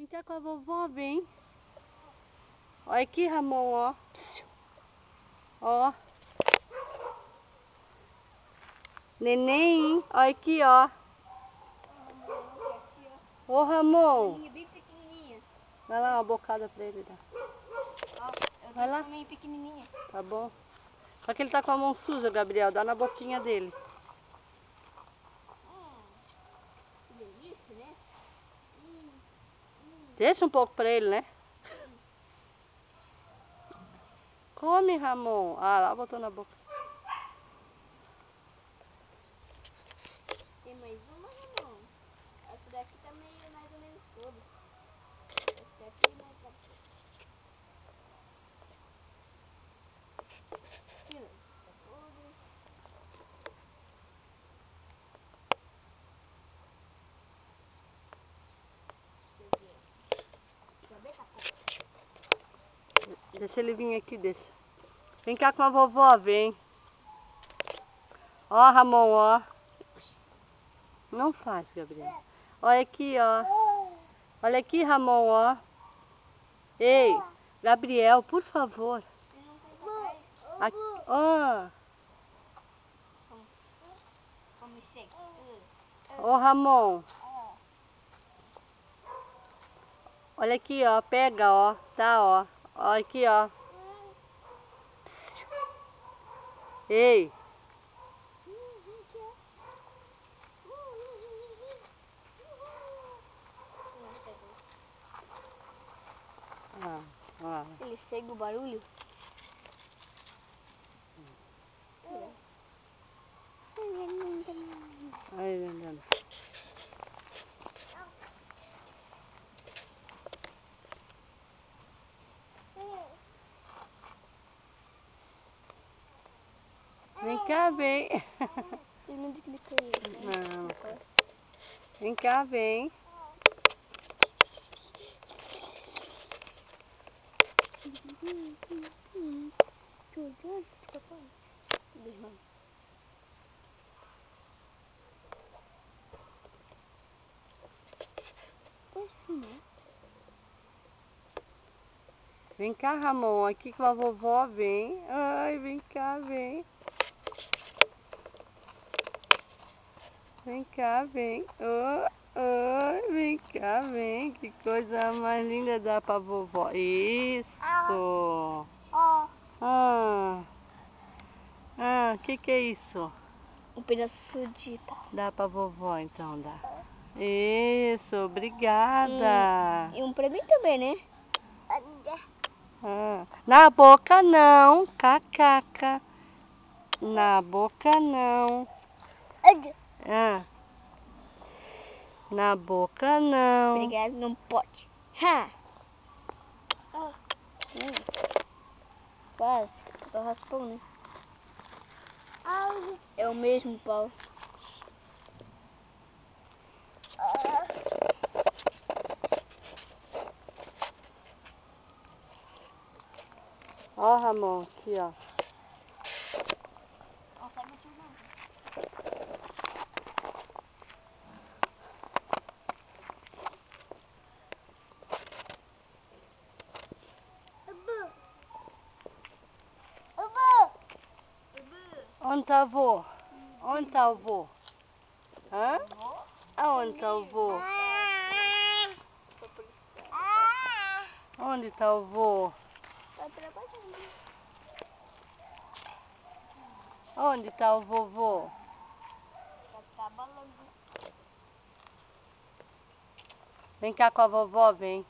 Vem cá com a vovó, vem. Olha aqui, Ramon, ó. Ó. Neném, olha aqui, ó. Ô, Ramon. Bem pequenininha. Dá lá uma bocada pra ele, dá. Ó, eu Vai lá. também pequenininha. Tá bom. Só que ele tá com a mão suja, Gabriel. Dá na boquinha dele. Que delícia, né? Deixa um pouco pra ele, né? Come, Ramon. Ah, lá botou na boca. Tem mais uma, Ramon? Essa daqui também é mais ou menos toda. Essa daqui é mais toda. Deixa ele vir aqui, deixa. Vem cá com a vovó, vem. Ó, Ramon, ó. Não faz, Gabriel. Olha aqui, ó. Olha aqui, Ramon, ó. Ei, Gabriel, por favor. Aqui, ó. Ô, Ramon. Olha aqui, ó. Pega, ó. Tá, ó. Olha aqui, ó. Ei. Ele segue o barulho? Aí, andando. Vem cá, vem. Não. Vem cá, vem. Vem cá, Ramon. Aqui com a vovó, vem. Ai, vem cá, vem. Vem cá, vem. Oh, vem cá, vem. Que coisa mais linda dá pra vovó. Isso. Que é isso? Um pedaço de pau. Dá pra vovó, então, dá. Isso, obrigada. E um pra mim também, né? Na boca não, cacaca. Na boca não. Na boca não. Obrigado, não pode. Quase, só raspão, né? É o mesmo pau. Ó, Ramon, aqui, ó. Onde tá o vô? Onde tá o vô? Hã? Aonde tá o vô? Onde tá o vô? Tá trabalhando. Onde tá o vovô? Tá trabalhando. Vem cá com a vovó, vem.